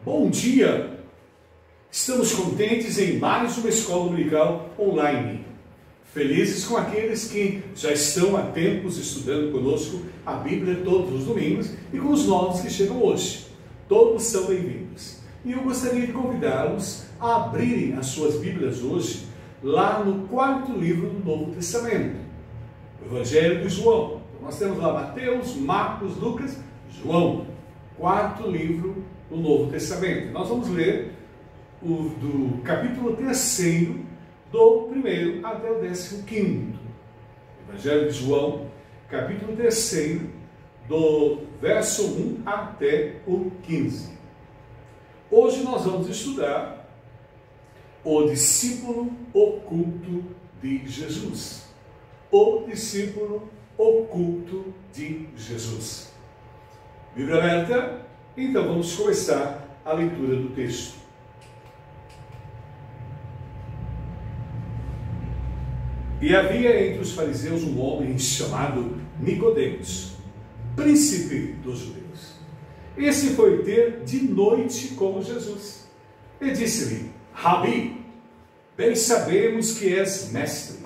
Bom dia! Estamos contentes em mais uma escola dominical online. Felizes com aqueles que já estão há tempos estudando conosco a Bíblia todos os domingos e com os novos que chegam hoje. Todos são bem-vindos. E eu gostaria de convidá-los a abrirem as suas Bíblias hoje lá no quarto livro do Novo Testamento, o Evangelho de João. Então, nós temos lá Mateus, Marcos, Lucas, João, quarto livro do Novo Testamento. Nós vamos ler do capítulo 3, do 1 até o 15º. Evangelho de João, capítulo 3, do verso 1 até o 15. Hoje nós vamos estudar o discípulo oculto de Jesus. O discípulo oculto de Jesus. Bíblia aberta? Então vamos começar a leitura do texto. E havia entre os fariseus um homem chamado Nicodemos, príncipe dos judeus. Esse foi ter de noite com Jesus. E disse-lhe: Rabi, bem sabemos que és mestre,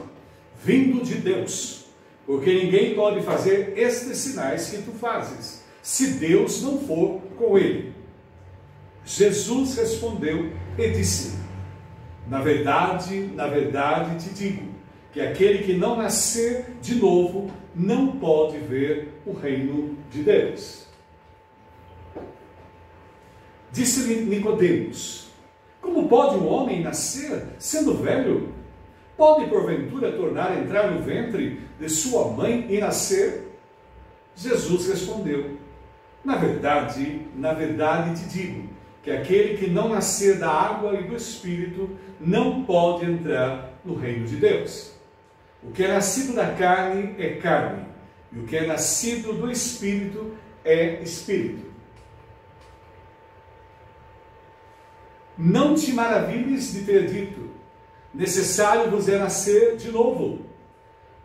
vindo de Deus, porque ninguém pode fazer estes sinais que tu fazes, se Deus não for com ele. Jesus respondeu e disse: na verdade te digo, que aquele que não nascer de novo não pode ver o reino de Deus. Disse-lhe Nicodemos: como pode um homem nascer sendo velho? Pode porventura tornar a entrar no ventre de sua mãe e nascer? Jesus respondeu: na verdade te digo, que aquele que não nascer da água e do Espírito não pode entrar no reino de Deus. O que é nascido da carne é carne, e o que é nascido do Espírito é Espírito. Não te maravilhes de ter dito: necessário vos é nascer de novo.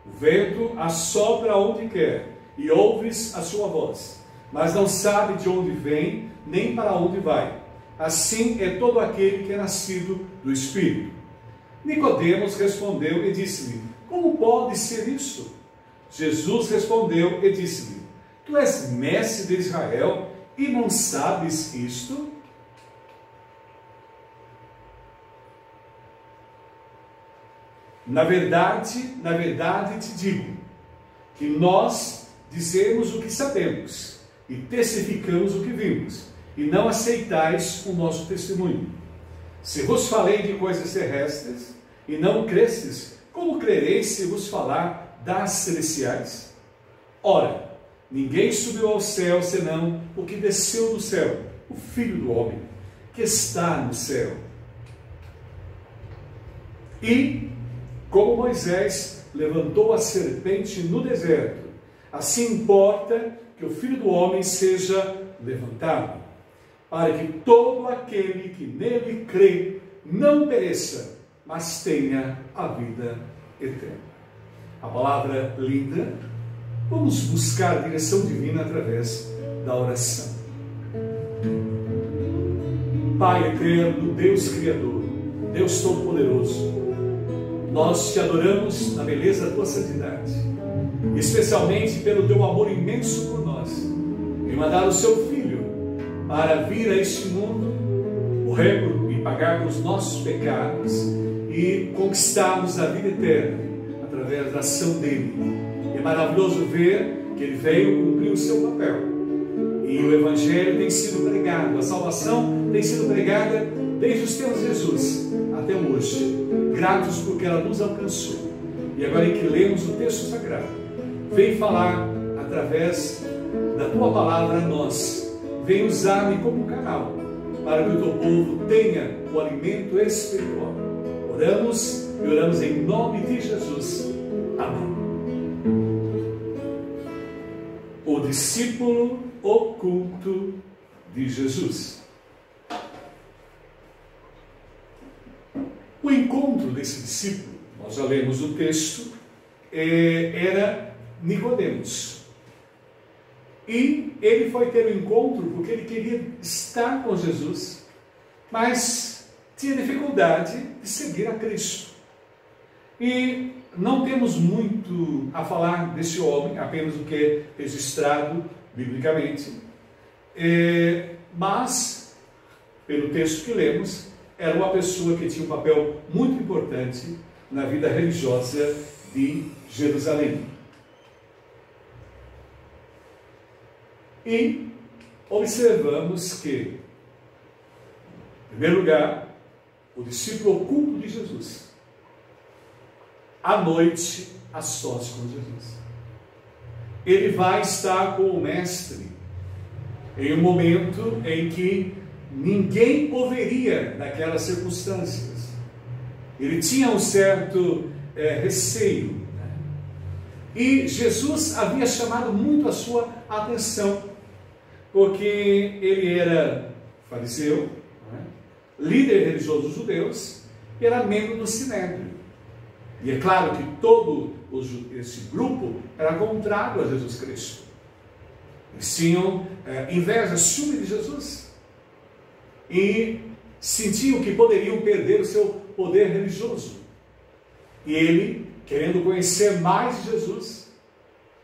O vento assopra onde quer, e ouves a sua voz, mas não sabe de onde vem, nem para onde vai. Assim é todo aquele que é nascido do Espírito. Nicodemos respondeu e disse-lhe: como pode ser isso? Jesus respondeu e disse-lhe: tu és mestre de Israel e não sabes isto? Na verdade te digo, que nós dizemos o que sabemos e testificamos o que vimos, e não aceitais o nosso testemunho. Se vos falei de coisas terrestres e não cresces, como crereis se vos falar das celestiais? Ora, ninguém subiu ao céu senão o que desceu do céu, o Filho do Homem, que está no céu. E, como Moisés levantou a serpente no deserto, assim importa que o Filho do Homem seja levantado, para que todo aquele que nele crê não pereça, mas tenha a vida eterna. A palavra linda. Vamos buscar a direção divina através da oração. Pai eterno, Deus Criador, Deus Todo-Poderoso, nós te adoramos na beleza da tua santidade, especialmente pelo teu amor imenso por nós, em mandar o seu Filho para vir a este mundo, morrer e pagar pelos nossos pecados e conquistarmos a vida eterna através da ação dele. É maravilhoso ver que ele veio cumprir o seu papel e o Evangelho tem sido pregado, a salvação tem sido pregada desde os tempos de Jesus até hoje, gratos porque ela nos alcançou. E agora em que lemos o texto sagrado, vem falar através da tua palavra a nós, vem usar-me como canal para que o teu povo tenha o alimento espiritual. Oramos e oramos em nome de Jesus. Amém. O discípulo oculto de Jesus. O encontro desse discípulo, nós já lemos o texto, era Nicodemos. E ele foi ter um encontro porque ele queria estar com Jesus, mas tinha dificuldade de seguir a Cristo. E não temos muito a falar desse homem, apenas o que é registrado biblicamente, mas, pelo texto que lemos, era uma pessoa que tinha um papel muito importante na vida religiosa de Jerusalém. E observamos que, em primeiro lugar, o discípulo oculto de Jesus, à noite, a sós com Jesus. Ele vai estar com o Mestre em um momento em que ninguém o veria naquelas circunstâncias. Ele tinha um certo receio, né? E Jesus havia chamado muito a sua atenção, porque ele era fariseu, né? Líder religioso dos judeus, e era membro do Sinédrio. E é claro que todo esse grupo era contrário a Jesus Cristo. Eles tinham inveja, ciúme de Jesus. E sentiam que poderiam perder o seu poder religioso. E ele, querendo conhecer mais de Jesus,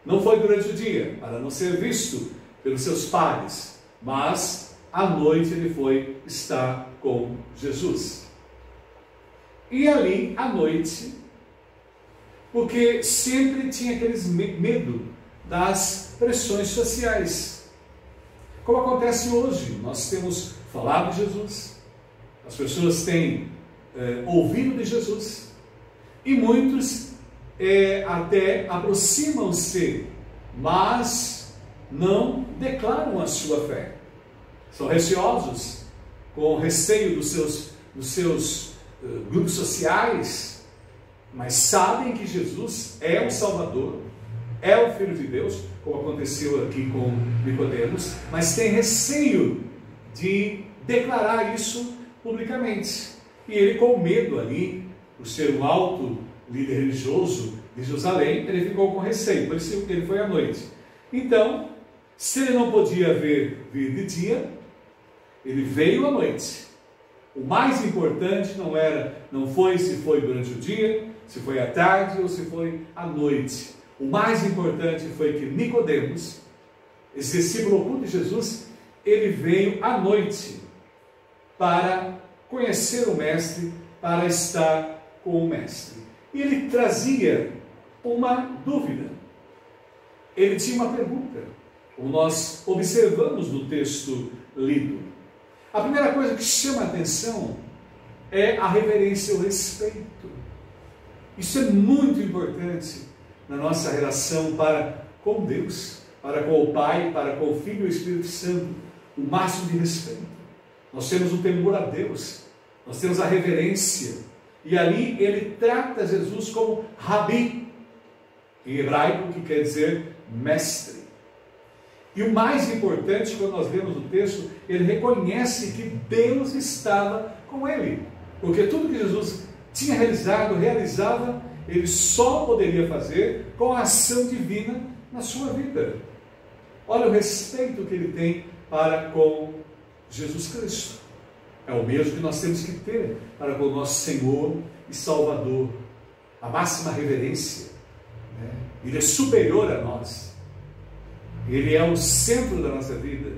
não foi durante o dia, para não ser visto pelos seus pares, mas à noite ele foi estar com Jesus. E ali, à noite, porque sempre tinha aqueles medo das pressões sociais. Como acontece hoje, nós temos falado de Jesus, as pessoas têm ouvido de Jesus, e muitos até aproximam-se, mas não declaram a sua fé. São receosos, com receio dos seus grupos sociais, mas sabem que Jesus é o Salvador, é o Filho de Deus, como aconteceu aqui com Nicodemos, mas tem receio de declarar isso publicamente. E ele, com medo ali, por ser um alto líder religioso de Jerusalém, ele ficou com receio, por isso ele foi à noite. Então, se ele não podia vir de dia, ele veio à noite. O mais importante não foi se foi durante o dia, se foi à tarde ou se foi à noite. O mais importante foi que Nicodemos, esse discípulo oculto de Jesus, ele veio à noite para conhecer o Mestre, para estar com o Mestre. E ele trazia uma dúvida. Ele tinha uma pergunta, como nós observamos no texto lido. A primeira coisa que chama a atenção é a reverência e o respeito. Isso é muito importante na nossa relação para com Deus, para com o Pai, para com o Filho e o Espírito Santo. O máximo de respeito. Nós temos o temor a Deus, nós temos a reverência. E ali ele trata Jesus como Rabi, em hebraico, que quer dizer mestre. E o mais importante, quando nós lemos o texto, ele reconhece que Deus estava com ele. Porque tudo que Jesus tinha realizava, ele só poderia fazer com a ação divina na sua vida. Olha o respeito que ele tem para com Jesus Cristo. É o mesmo que nós temos que ter para com o nosso Senhor e Salvador. A máxima reverência, né? Ele é superior a nós. Ele é o centro da nossa vida.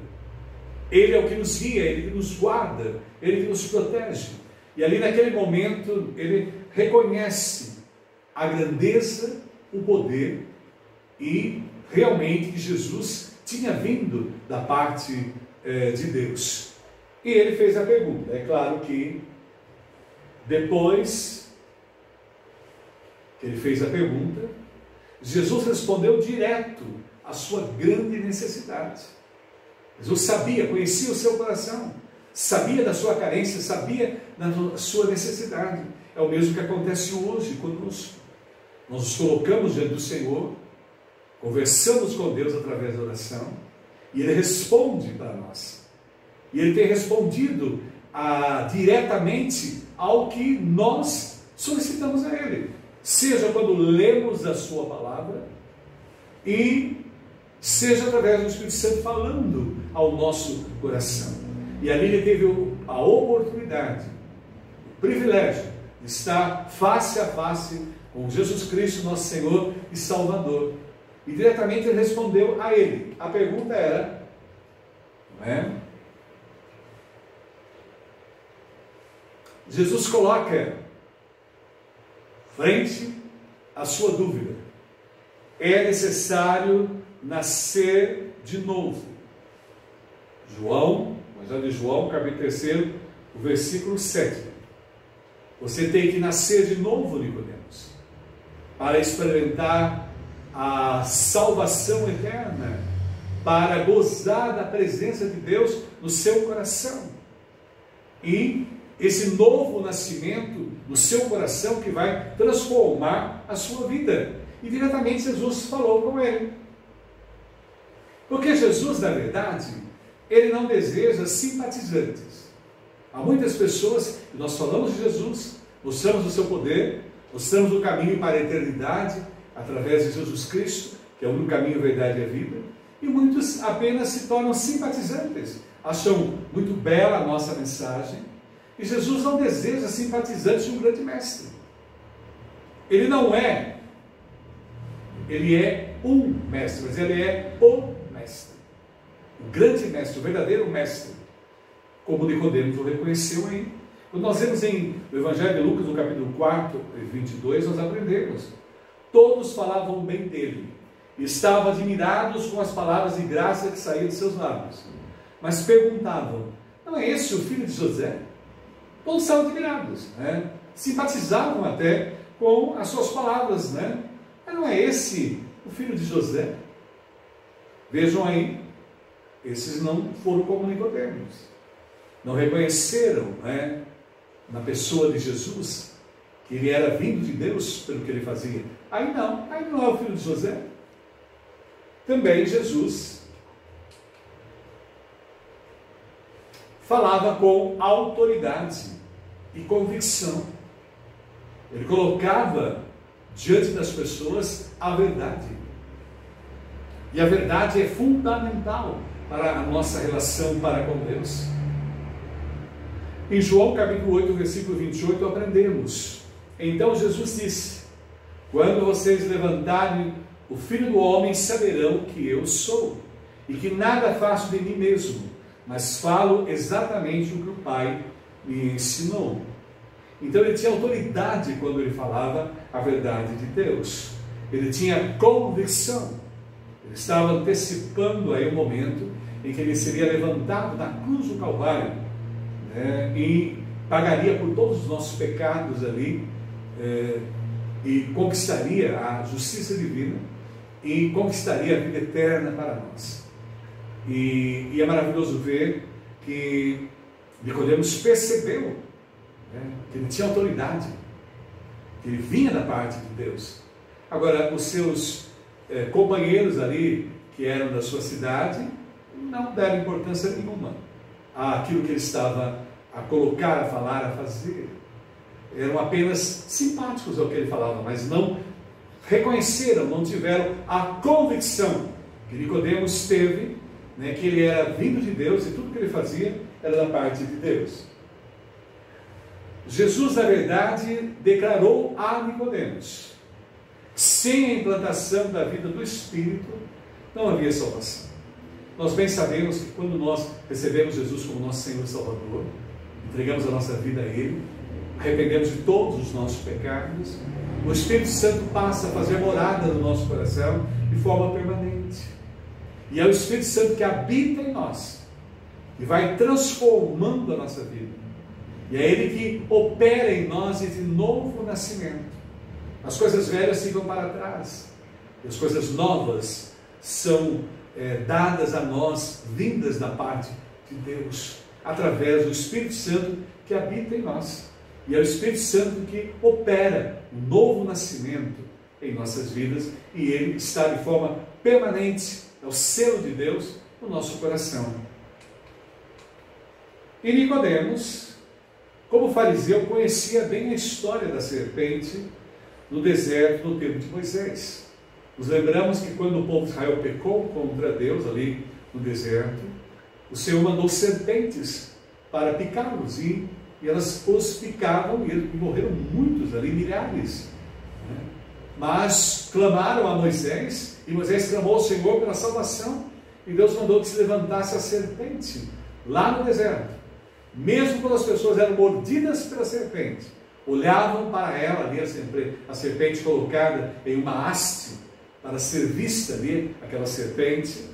Ele é o que nos guia, Ele que nos guarda, Ele que nos protege. E ali naquele momento, ele reconhece a grandeza, o poder e realmente que Jesus tinha vindo da parte de Deus. E ele fez a pergunta. É claro que depois que ele fez a pergunta, Jesus respondeu direto à sua grande necessidade. Jesus sabia, conhecia o seu coração, sabia da sua carência, sabia da sua necessidade. É o mesmo que acontece hoje conosco. Nós nos colocamos diante do Senhor, conversamos com Deus através da oração, e Ele responde para nós. E Ele tem respondido diretamente ao que nós solicitamos a Ele. Seja quando lemos a sua palavra, e seja através do Espírito Santo falando ao nosso coração. E ali ele teve a oportunidade, o privilégio de estar face a face com Jesus Cristo, nosso Senhor e Salvador. E diretamente ele respondeu a ele. A pergunta era, não é? Jesus coloca frente à sua dúvida. É necessário nascer de novo. Evangelho de João, capítulo 3, o versículo 7. Você tem que nascer de novo, Nicodemos, para experimentar a salvação eterna, para gozar da presença de Deus no seu coração. E esse novo nascimento no seu coração que vai transformar a sua vida. E diretamente Jesus falou com ele. Porque Jesus, na verdade, ele não deseja simpatizantes. Há muitas pessoas, que nós falamos de Jesus, mostramos o seu poder, mostramos o caminho para a eternidade, através de Jesus Cristo, que é o único caminho, a verdade e a vida, e muitos apenas se tornam simpatizantes, acham muito bela a nossa mensagem, e Jesus não deseja simpatizantes de um grande mestre. Ele não é, ele é um mestre, mas ele é o mestre, o grande mestre, o verdadeiro mestre, como Nicodemos o reconheceu aí. Quando nós vemos no Evangelho de Lucas, no capítulo 4, 22, nós aprendemos. Todos falavam bem dele, e estavam admirados com as palavras de graça que saíam de seus lábios. Mas perguntavam, não é esse o filho de José? Todos estavam admirados, né? Simpatizavam até com as suas palavras, né? Mas não é esse o filho de José? Vejam aí, esses não foram como Nicodemos, não reconheceram, né, na pessoa de Jesus, que ele era vindo de Deus pelo que ele fazia. Aí não é o filho de José. Também Jesus falava com autoridade e convicção. Ele colocava diante das pessoas a verdade. E a verdade é fundamental para a nossa relação para com Deus. Em João capítulo 8, versículo 28, aprendemos. Então Jesus disse, quando vocês levantarem o Filho do Homem, saberão que eu sou, e que nada faço de mim mesmo, mas falo exatamente o que o Pai me ensinou. Então ele tinha autoridade quando ele falava a verdade de Deus. Ele tinha convicção. Ele estava antecipando aí o momento em que ele seria levantado na cruz do Calvário, né, e pagaria por todos os nossos pecados ali, e conquistaria a justiça divina e conquistaria a vida eterna para nós. E é maravilhoso ver que Nicodemos percebeu, né, que ele tinha autoridade, que ele vinha da parte de Deus. Agora, os seus companheiros ali, que eram da sua cidade, não deram importância nenhuma àquilo que ele estava a colocar, a falar, a fazer. Eram apenas simpáticos ao que ele falava, mas não reconheceram, não tiveram a convicção que Nicodemos teve, né, que ele era vindo de Deus e tudo que ele fazia era da parte de Deus. Jesus, na verdade, declarou a Nicodemos: sem a implantação da vida do Espírito, não havia salvação. Nós bem sabemos que quando nós recebemos Jesus como nosso Senhor e Salvador, entregamos a nossa vida a Ele, arrependemos de todos os nossos pecados, o Espírito Santo passa a fazer morada no nosso coração de forma permanente. E é o Espírito Santo que habita em nós, e vai transformando a nossa vida. E é Ele que opera em nós esse novo nascimento. As coisas velhas ficam para trás, e as coisas novas são dadas a nós, vindas da parte de Deus, através do Espírito Santo que habita em nós. E é o Espírito Santo que opera o novo nascimento em nossas vidas, e Ele está de forma permanente, é o selo de Deus no nosso coração. E Nicodemos, como fariseu, conhecia bem a história da serpente no deserto, no tempo de Moisés. Nos lembramos que quando o povo de Israel pecou contra Deus ali no deserto, o Senhor mandou serpentes para picá-los, e elas os picavam, e morreram muitos ali, milhares. Mas clamaram a Moisés, e Moisés clamou ao Senhor pela salvação, e Deus mandou que se levantasse a serpente lá no deserto. Mesmo quando as pessoas eram mordidas pela serpente, olhavam para ela ali, a serpente colocada em uma haste para ser vista ali, aquela serpente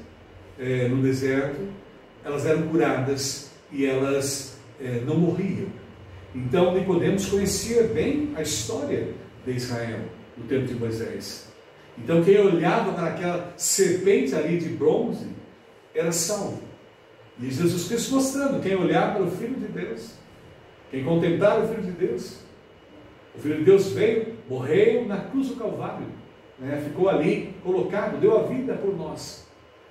no deserto, elas eram curadas e elas não morriam. Então Nicodemos conhecia bem a história de Israel no tempo de Moisés. Então quem olhava para aquela serpente ali de bronze era salvo. E Jesus Cristo mostrando, quem olhar para o Filho de Deus, quem contemplar o Filho de Deus, o Filho de Deus veio, morreu na cruz do Calvário, ficou ali colocado, deu a vida por nós.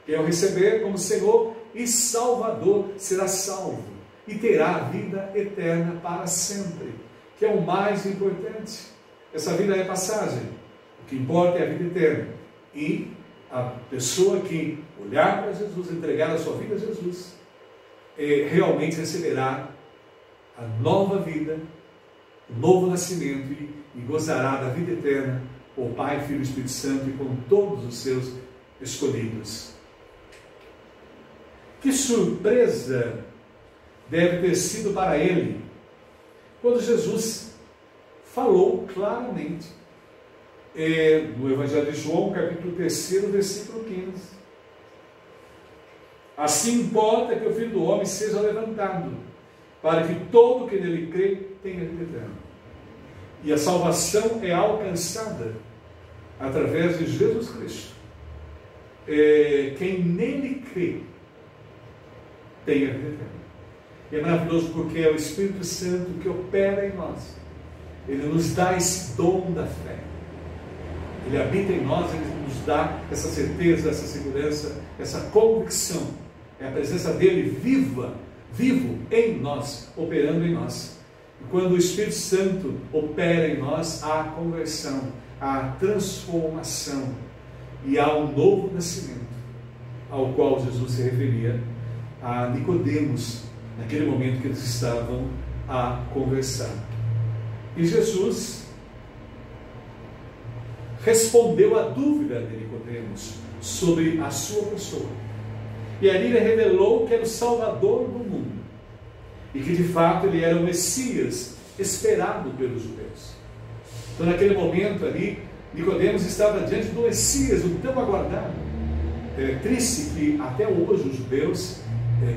Quem o receber como Senhor e Salvador será salvo e terá a vida eterna para sempre, que é o mais importante. Essa vida é passagem, o que importa é a vida eterna. E a pessoa que olhar para Jesus, entregar a sua vida a Jesus, realmente receberá a nova vida, o novo nascimento, e gozará da vida eterna com o Pai, Filho e Espírito Santo, e com todos os seus escolhidos. Que surpresa deve ter sido para ele quando Jesus falou claramente no Evangelho de João, capítulo 3, versículo 15. Assim importa que o Filho do Homem seja levantado, para que todo que nele crê tenha vida eterna. E a salvação é alcançada através de Jesus Cristo. Quem nele crê tem a vida eterna. E é maravilhoso porque é o Espírito Santo que opera em nós. Ele nos dá esse dom da fé. Ele habita em nós, ele nos dá essa certeza, essa segurança, essa convicção. É a presença dele vivo em nós, operando em nós. E quando o Espírito Santo opera em nós, há conversão, há transformação e há um novo nascimento, ao qual Jesus se referia a Nicodemos, naquele momento que eles estavam a conversar. E Jesus respondeu à dúvida de Nicodemos sobre a sua pessoa. E ali ele revelou que era o Salvador do mundo. E que de fato ele era o Messias esperado pelos judeus. Então naquele momento ali, Nicodemos estava diante do Messias, o tão aguardado. É triste que até hoje os judeus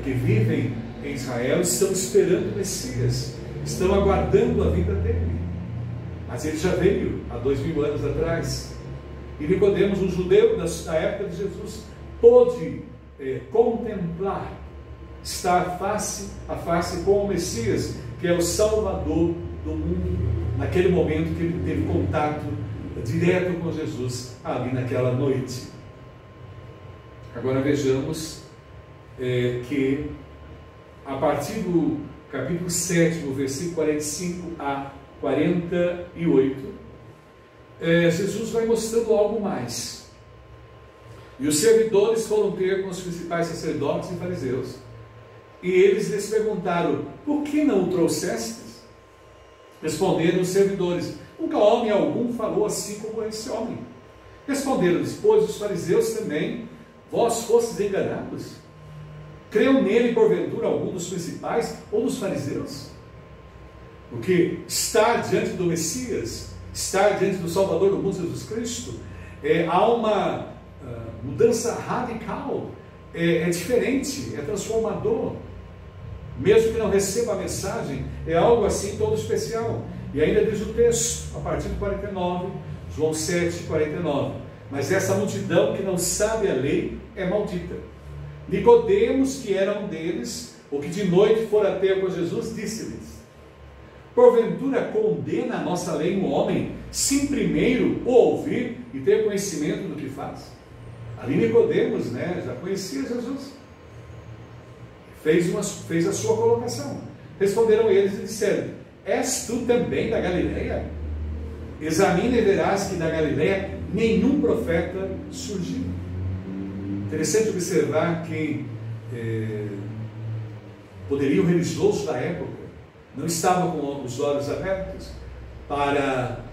que vivem em Israel estão esperando o Messias, estão aguardando a vinda dele. Mas ele já veio há 2000 anos atrás. E Nicodemos, um judeu da época de Jesus, pôde contemplar, estar face a face com o Messias, que é o Salvador do mundo, naquele momento que ele teve contato direto com Jesus, ali naquela noite. Agora vejamos que a partir do capítulo 7, no versículo 45 a 48, Jesus vai mostrando algo mais. E os servidores foram ter com os principais sacerdotes e fariseus, e eles lhes perguntaram: por que não o trouxestes? Responderam os servidores: nunca homem algum falou assim como esse homem. Responderam-lhes: pois os fariseus também, vós fostes enganados? Creu nele porventura algum dos principais ou dos fariseus? Porque estar diante do Messias, estar diante do Salvador do mundo, Jesus Cristo, há uma mudança radical, é diferente, é transformador. Mesmo que não receba a mensagem, é algo assim todo especial. E ainda diz o texto, a partir do 49, João 7, 49. Mas essa multidão que não sabe a lei é maldita. Nicodemos, que era um deles, o que de noite fora ter com Jesus, disse-lhes: porventura condena a nossa lei um homem, sem primeiro o ouvir e ter conhecimento do que faz? Ali Nicodemos, já conhecia Jesus. Fez a sua colocação. Responderam eles e disseram: és tu também da Galileia? Examina e verás que da Galileia nenhum profeta surgiu. Interessante observar que poderio religioso da época não estava com os olhos abertos para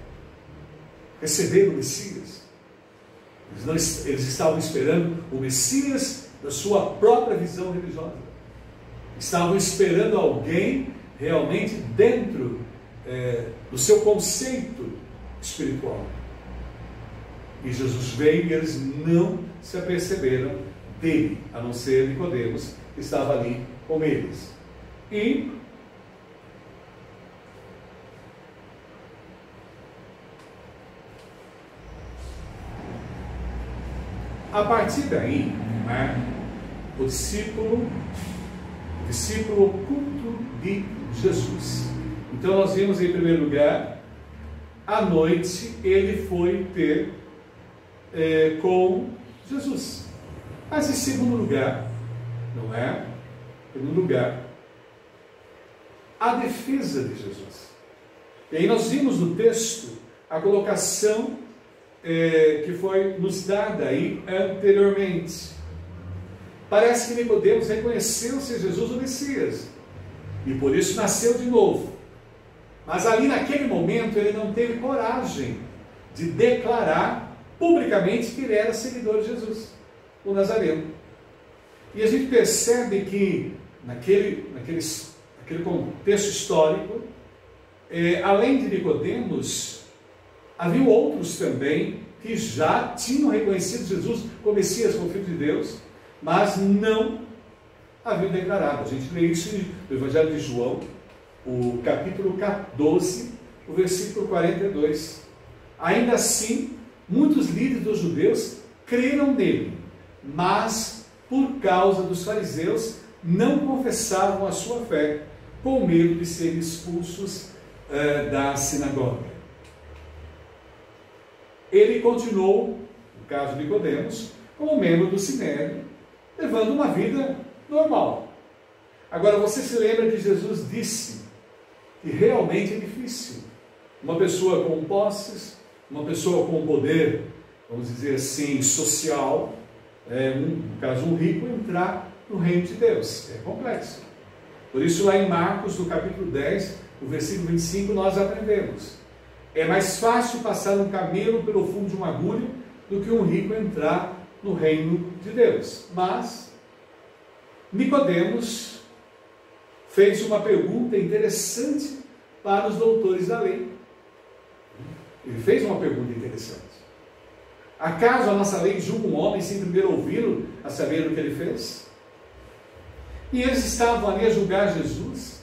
receber o Messias. Eles estavam esperando o Messias da sua própria visão religiosa. Estavam esperando alguém realmente dentro do seu conceito espiritual. E Jesus veio e eles não se aperceberam dele, a não ser Nicodemos, que estava ali com eles. E a partir daí, o discípulo oculto de Jesus. Então nós vimos em primeiro lugar, à noite ele foi ter com Jesus. Mas em segundo lugar, a defesa de Jesus. E aí nós vimos no texto a colocação que foi nos dada aí anteriormente. Parece que Nicodemos reconheceu ser Jesus o Messias e por isso nasceu de novo. Mas ali naquele momento ele não teve coragem de declarar publicamente que ele era seguidor de Jesus, o Nazareno. E a gente percebe que naquele contexto histórico, além de Nicodemos, havia outros também que já tinham reconhecido Jesus como Messias, como Filho de Deus, mas não haviam declarado. A gente lê isso no Evangelho de João, o capítulo 12, o versículo 42. Ainda assim, muitos líderes dos judeus creram nele, mas por causa dos fariseus não confessavam a sua fé, com medo de serem expulsos da sinagoga. Ele continuou, no caso de Nicodemos, como membro do Sinédrio, levando uma vida normal. Agora, você se lembra que Jesus disse que realmente é difícil uma pessoa com posses, uma pessoa com poder, vamos dizer assim, social, no caso um rico, entrar no reino de Deus. É complexo. Por isso lá em Marcos, no capítulo 10, o versículo 25, nós aprendemos: é mais fácil passar um camelo pelo fundo de uma agulha do que um rico entrar no reino de Deus. Mas Nicodemos fez uma pergunta interessante para os doutores da lei. Ele fez uma pergunta interessante. Acaso a nossa lei julga um homem sem primeiro ouvi-lo, a saber o que ele fez? E eles estavam ali a julgar Jesus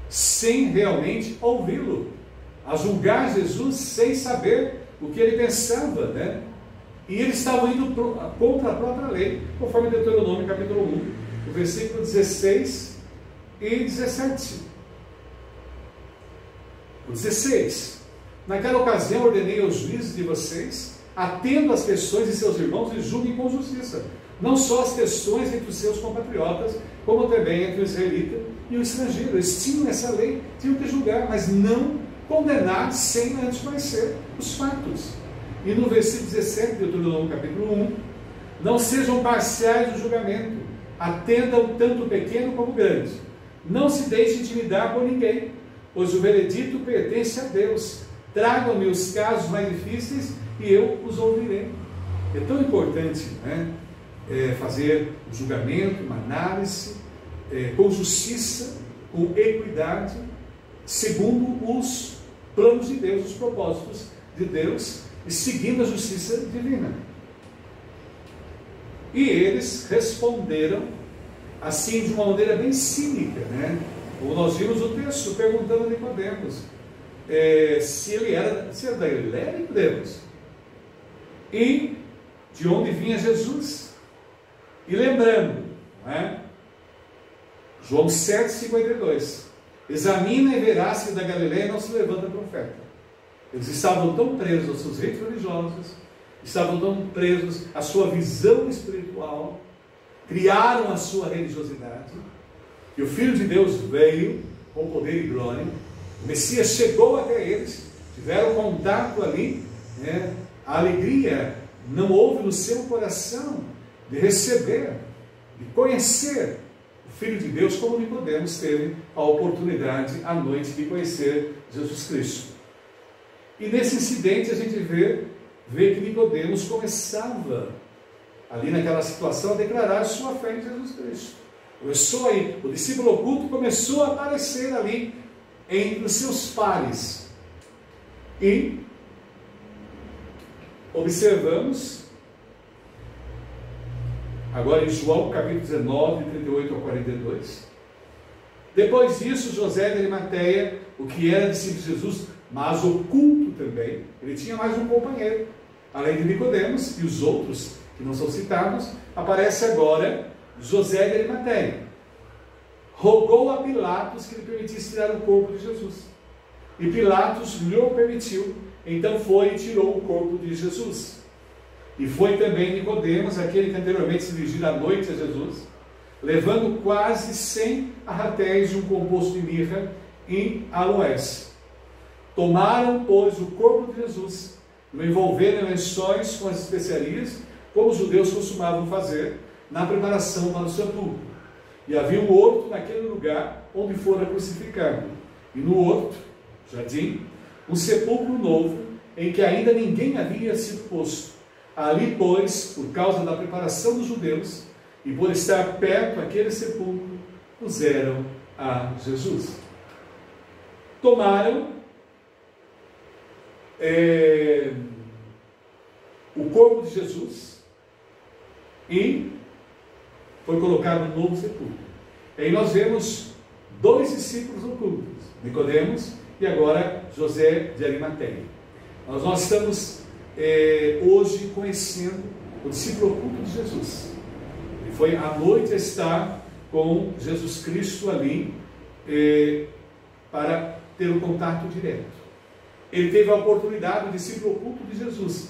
sem realmente ouvi-lo, a julgar Jesus sem saber o que ele pensava, né? E eles estavam indo contra a própria lei, conforme Deuteronômio capítulo 1, o versículo 16 e 17. O 16: naquela ocasião ordenei aos juízes de vocês, atendo às questões de seus irmãos e julguem com justiça, não só as questões entre os seus compatriotas, como também entre o israelita e o estrangeiro. Eles tinham essa lei, tinham que julgar, mas não condenar sem antes conhecer os fatos. E no versículo 17 de Deuteronômio capítulo 1, não sejam parciais no julgamento, atendam tanto o pequeno como o grande, não se deixem intimidar por ninguém, pois o veredito pertence a Deus. Tragam-me os casos mais difíceis e eu os ouvirei. É tão importante, né, fazer um julgamento, uma análise com justiça, com equidade, segundo os planos de Deus, os propósitos de Deus, e seguindo a justiça divina. E eles responderam assim, de uma maneira bem cínica, né? Como nós vimos o texto, perguntando a Nicodemos se ele era da Galileia, Nicodemos, e de onde vinha Jesus. E lembrando, não é? João 7,52: examina e verá se da Galileia não se levanta profeta. Eles estavam tão presos aos seus ritos religiosos, estavam tão presos à sua visão espiritual, criaram a sua religiosidade, e o Filho de Deus veio com poder e glória, o Messias chegou até eles, tiveram contato ali, né? A alegria não houve no seu coração de receber, de conhecer o Filho de Deus, como Nicodemos teve a oportunidade à noite de conhecer Jesus Cristo. E nesse incidente a gente vê que Nicodemos começava, ali naquela situação, a declarar sua fé em Jesus Cristo. Começou aí, o discípulo oculto começou a aparecer ali entre os seus pares. E observamos, agora em João capítulo 19, 38 a 42. Depois disso, José de Arimateia, o que era discípulo de Jesus, mas oculto também, ele tinha mais um companheiro, além de Nicodemos e os outros que não são citados, aparece agora José de Arimateia. Rogou a Pilatos que lhe permitisse tirar o corpo de Jesus. E Pilatos lhe o permitiu. Então foi e tirou o corpo de Jesus. E foi também Nicodemos, aquele que anteriormente se dirigiu à noite a Jesus, levando quase 100 arratéis de um composto de mirra e aloés. Tomaram, pois, o corpo de Jesus, o envolveram em lençóis com as especiarias, como os judeus costumavam fazer, na preparação para o sepulcro. E havia um horto naquele lugar onde fora crucificado. E no horto, jardim, um sepulcro novo, em que ainda ninguém havia sido posto. Ali, pois, por causa da preparação dos judeus, e por estar perto aquele sepulcro, puseram a Jesus. Tomaram o corpo de Jesus e foi colocado no novo sepulcro. E aí nós vemos dois discípulos ocultos, Nicodemos e agora José de Arimateia. Nós estamos hoje conhecendo o discípulo oculto de Jesus. Ele foi à noite estar com Jesus Cristo ali para ter um contato direto. Ele teve a oportunidade, o discípulo oculto de Jesus,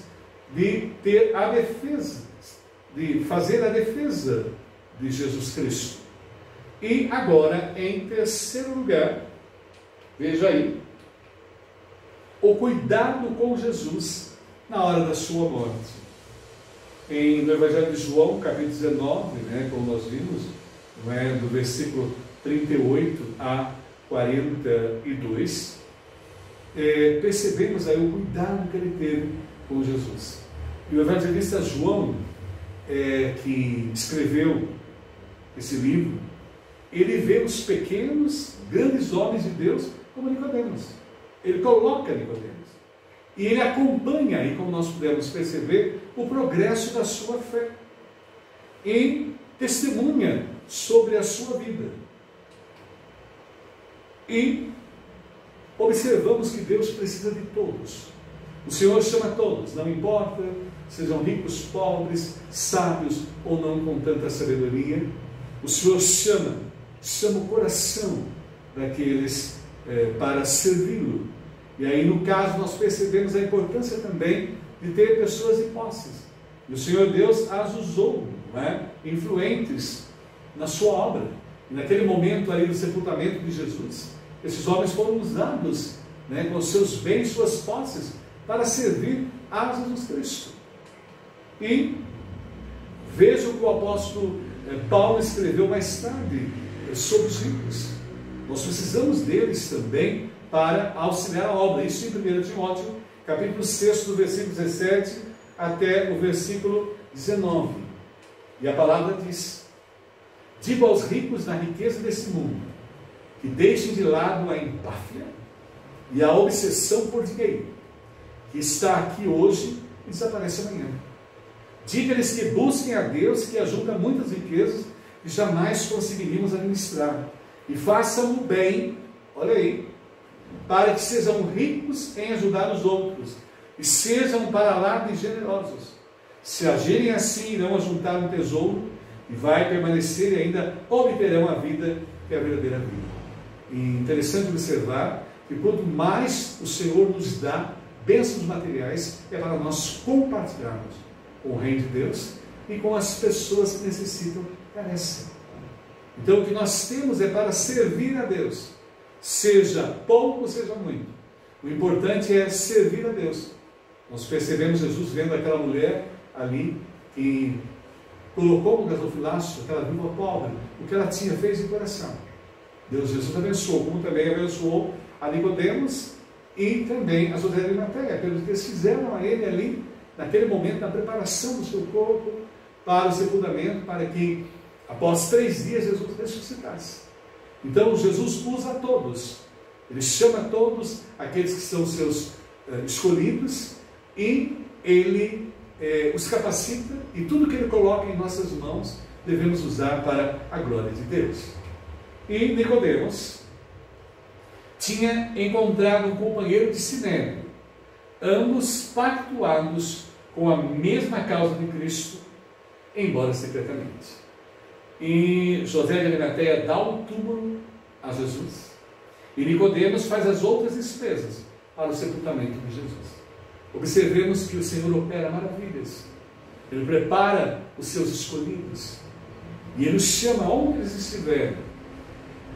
de ter a defesa, de fazer a defesa de Jesus Cristo. E agora, em terceiro lugar, veja aí, o cuidado com Jesus na hora da sua morte. No Evangelho de João, capítulo 19, como nós vimos, do versículo 38 a 42, percebemos aí o cuidado que ele teve com Jesus. E o evangelista João, que escreveu esse livro, ele vê os pequenos, grandes homens de Deus como Nicodemos. Ele coloca Nicodemos. E ele acompanha, aí, como nós pudemos perceber, o progresso da sua fé. E testemunha sobre a sua vida. E observamos que Deus precisa de todos. O Senhor chama todos, não importa, sejam ricos, pobres, sábios ou não com tanta sabedoria. O Senhor chama o coração daqueles para servi-lo. E aí, no caso, nós percebemos a importância também de ter pessoas de posses. E o Senhor Deus as usou, influentes na sua obra. E naquele momento ali do sepultamento de Jesus, esses homens foram usados com os seus bens, suas posses, para servir a Jesus Cristo. E veja o que o apóstolo Paulo escreveu mais tarde sobre os ricos. Nós precisamos deles também para auxiliar a obra. Isso em 1 Timóteo, capítulo 6, do versículo 17 até o versículo 19. E a palavra diz: digo aos ricos na riqueza desse mundo, que deixem de lado a empáfia e a obsessão por dinheiro, que está aqui hoje e desaparece amanhã. Diga-lhes que busquem a Deus, que ajunta muitas riquezas que jamais conseguiríamos administrar, e façam o bem, olha aí, para que sejam ricos em ajudar os outros, e sejam para lá de generosos. Se agirem assim, irão ajuntar um tesouro, e vai permanecer e ainda obterão a vida, que é a verdadeira vida. E interessante observar que quanto mais o Senhor nos dá bênçãos materiais, é para nós compartilharmos com o reino de Deus e com as pessoas que necessitam, carecem. Então o que nós temos é para servir a Deus, seja pouco, seja muito. O importante é servir a Deus. Nós percebemos Jesus vendo aquela mulher ali que colocou no gasofilácio aquela viúva pobre, o que ela tinha, fez de coração. Jesus abençoou, como também abençoou a Nicodemos e também a José de Arimateia, pelo que eles fizeram a ele ali, naquele momento, na preparação do seu corpo para o sepultamento, para que após 3 dias Jesus ressuscitasse. Então Jesus usa a todos, ele chama a todos aqueles que são seus escolhidos e ele os capacita, e tudo que ele coloca em nossas mãos devemos usar para a glória de Deus. E Nicodemos tinha encontrado um companheiro de sinédrio, ambos pactuados com a mesma causa de Cristo, embora secretamente. E José de Arimateia dá o túmulo a Jesus, e Nicodemos faz as outras despesas para o sepultamento de Jesus. Observemos que o Senhor opera maravilhas. Ele prepara os seus escolhidos, e Ele os chama onde eles estiverem,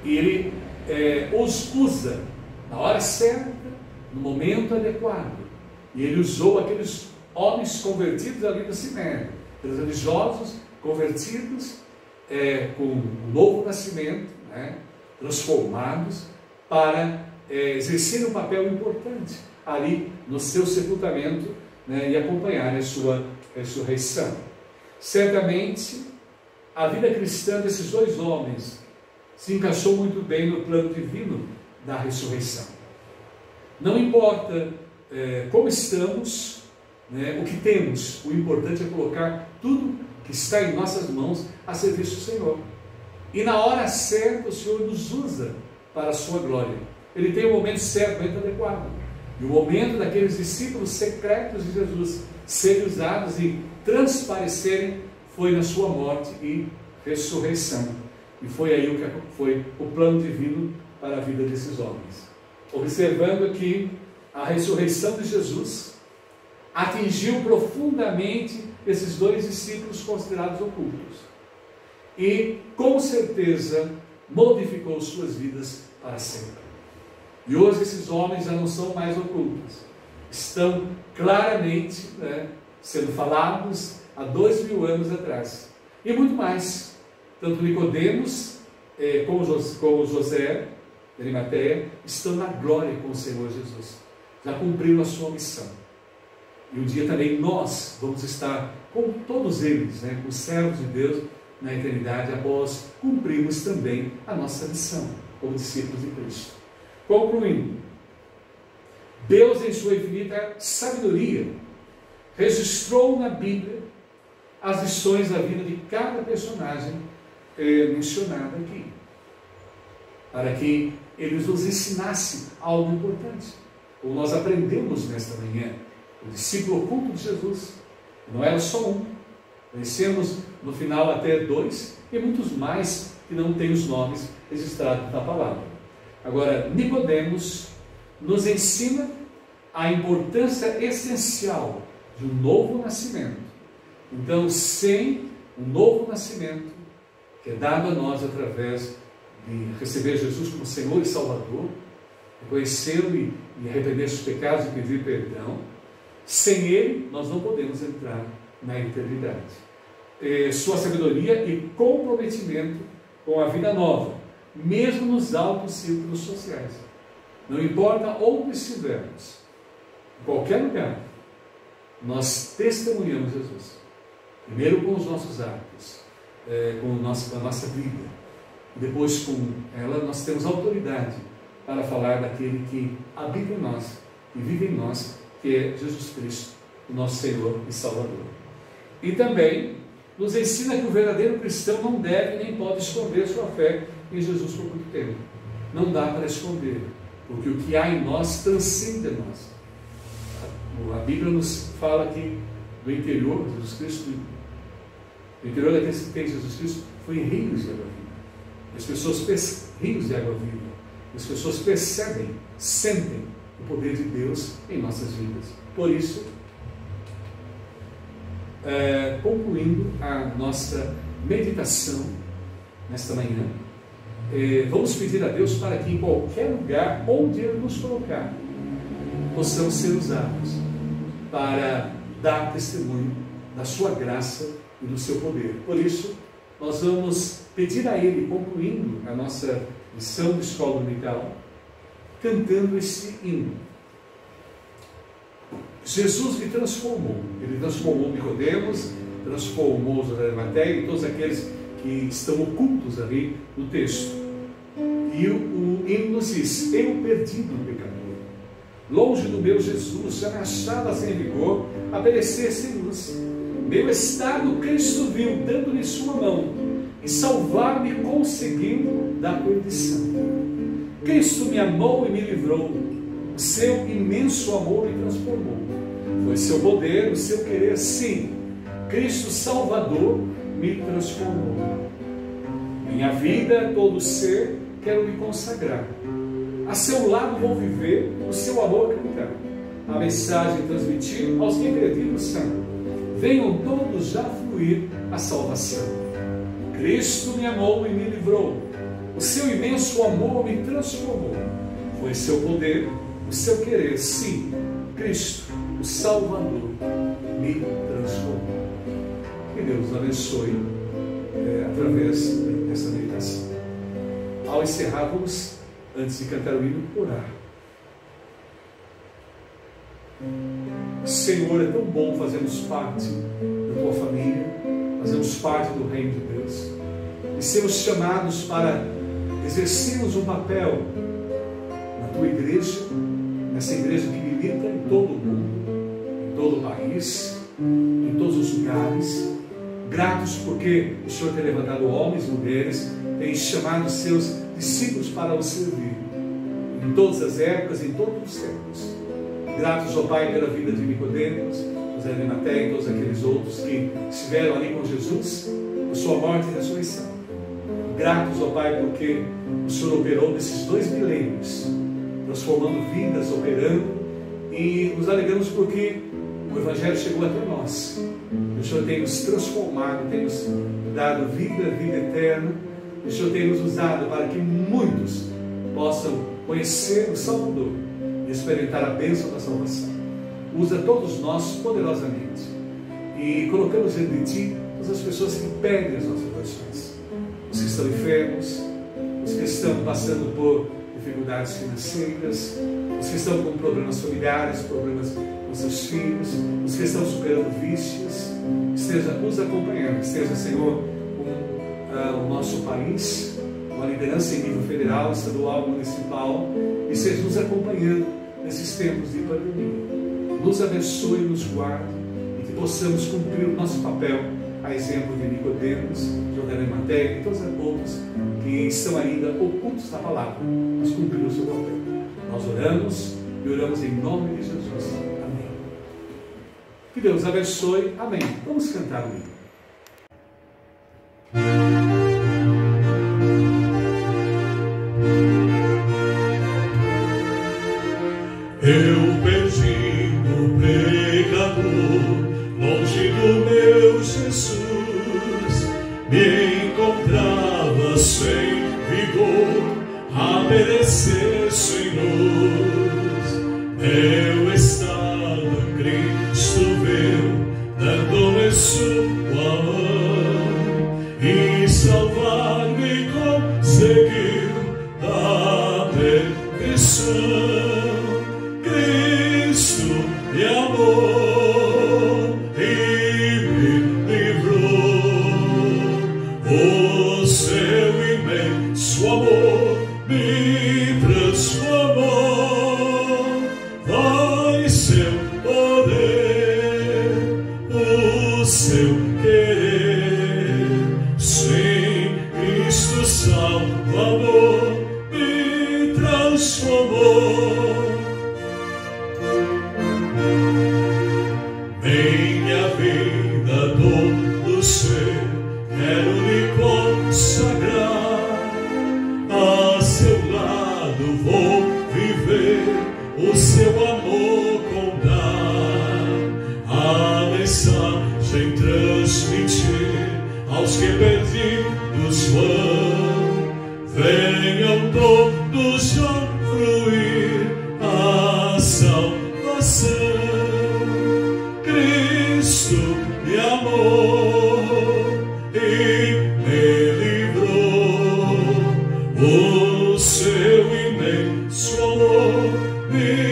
e Ele os usa na hora certa, no momento adequado. E Ele usou aqueles homens convertidos ali do Sinédrio, aqueles religiosos convertidos com um novo nascimento, transformados, para exercer um papel importante ali no seu sepultamento, e acompanhar a sua ressurreição. Certamente, a vida cristã desses 2 homens se encaixou muito bem no plano divino da ressurreição. Não importa como estamos, o que temos, o importante é colocar tudo que está em nossas mãos a serviço do Senhor. E na hora certa o Senhor nos usa para a sua glória. Ele tem o momento certo, o momento adequado. E o momento daqueles discípulos secretos de Jesus serem usados e transparecerem foi na sua morte e ressurreição. E foi aí o que foi o plano divino para a vida desses homens. Observando que a ressurreição de Jesus atingiu profundamente esses 2 discípulos considerados ocultos. E, com certeza, modificou suas vidas para sempre. E hoje esses homens já não são mais ocultos. Estão claramente sendo falados há 2000 anos atrás. E muito mais. Tanto Nicodemos como José de Arimateia estão na glória com o Senhor Jesus. Já cumpriram a sua missão. E um dia também nós vamos estar com todos eles, com os servos de Deus na eternidade, após cumprirmos também a nossa missão como discípulos de Cristo. Concluindo, Deus, em sua infinita sabedoria, registrou na Bíblia as lições da vida de cada personagem mencionado aqui, para que eles nos ensinassem algo importante. Como nós aprendemos nesta manhã, o discípulo oculto de Jesus não era só um, conhecemos no final até 2 e muitos mais que não têm os nomes registrados na palavra. Agora, Nicodemos nos ensina a importância essencial de um novo nascimento. Então, sem um novo nascimento, que é dado a nós através de receber Jesus como Senhor e Salvador, reconhecê-lo e arrepender dos pecados e pedir perdão, sem Ele, nós não podemos entrar na eternidade. Sua sabedoria e comprometimento com a vida nova, mesmo nos altos círculos sociais. Não importa onde estivermos, em qualquer lugar, nós testemunhamos Jesus. Primeiro com os nossos atos, com a nossa vida. E depois com ela nós temos autoridade para falar daquele que habita em nós e vive em nós, que é Jesus Cristo, o nosso Senhor e Salvador. E também nos ensina que o verdadeiro cristão não deve nem pode esconder sua fé em Jesus por muito tempo. Não dá para esconder, porque o que há em nós transcende a nós. A Bíblia nos fala que do interior de Jesus Cristo, do interior daqueles que tem Jesus Cristo, foi em rios de água viva. As pessoas rios de água viva. As pessoas percebem, sentem o poder de Deus em nossas vidas. Por isso, concluindo a nossa meditação nesta manhã, vamos pedir a Deus para que em qualquer lugar onde Ele nos colocar, possamos ser usados para dar testemunho da sua graça e no seu poder. Por isso, nós vamos pedir a Ele, concluindo a nossa missão de escola dominical, cantando esse hino. Jesus me transformou. Ele transformou Nicodemos, transformou José de Arimateia e todos aqueles que estão ocultos ali no texto. E o hino nos diz: eu perdido no pecador, longe do meu Jesus, já me achava sem vigor, a perecer sem luz. Meu estado Cristo viu, dando-lhe sua mão, e salvar-me conseguiu da perdição. Cristo me amou e me livrou, o seu imenso amor me transformou. Foi seu poder, o seu querer, sim, Cristo Salvador me transformou. Minha vida, todo ser, quero me consagrar. A seu lado vou viver, o seu amor cantar. A mensagem transmitir aos que perdidos são. Venham todos já fluir a salvação. Cristo me amou e me livrou. O seu imenso amor me transformou. Foi seu poder, o seu querer, sim, Cristo, o Salvador, me transformou. Que Deus abençoe através dessa meditação. Ao encerrarmos, antes de cantar o hino, orar. Senhor, é tão bom fazermos parte da tua família, fazermos parte do reino de Deus e sermos chamados para exercermos um papel na tua igreja, nessa igreja que milita em todo o mundo, em todo o país, em todos os lugares. Gratos porque o Senhor tem levantado homens e mulheres, tem chamado seus discípulos para o servir, em todas as épocas, em todos os tempos. Gratos, ó Pai, pela vida de Nicodemos, José de Arimateia e todos aqueles outros que estiveram ali com Jesus, por sua morte e ressurreição. Gratos, ó Pai, porque o Senhor operou nesses 2 milênios, transformando vidas, operando, e nos alegramos porque o Evangelho chegou até nós. O Senhor tem nos transformado, tem nos dado vida, vida eterna. O Senhor tem nos usado para que muitos possam conhecer o Salvador e experimentar a bênção da salvação. Usa todos nós poderosamente e colocamos diante de Ti todas as pessoas que pedem as nossas orações. Os que estão enfermos, os que estão passando por dificuldades financeiras, os que estão com problemas familiares, problemas com seus filhos, os que estão superando vícios. Esteja nos acompanhando, esteja, Senhor, com o nosso país, com a liderança em nível federal, estadual, municipal, e esteja nos acompanhando nesses tempos de pandemia. Nos abençoe, nos guarde e que possamos cumprir o nosso papel, a exemplo de Nicodemos, José de Arimateia e todos os outros que estão ainda ocultos na palavra, mas cumprir o seu papel. Nós oramos e oramos em nome de Jesus. Amém. Que Deus abençoe. Amém. Vamos cantar o hino. Eu perdido pecador, longe do meu Jesus, me encontrava sem vigor, a perecer sem luz. Meu estado Cristo viu, dando-me sua mão, e salvar-me conseguiu da perdição. Cristo me amou e me livrou, o seu imenso amor me transformou. Vai seu poder, o seu querer, sim, Cristo Salvador me transformou. Minha vida, todo ser, quero lhe consagrar. A seu lado vou viver, o seu amor contar. A mensagem transmitir aos que perdidos vão. Venham todos já fluir a salvação. Cristo me amou abençoa-me.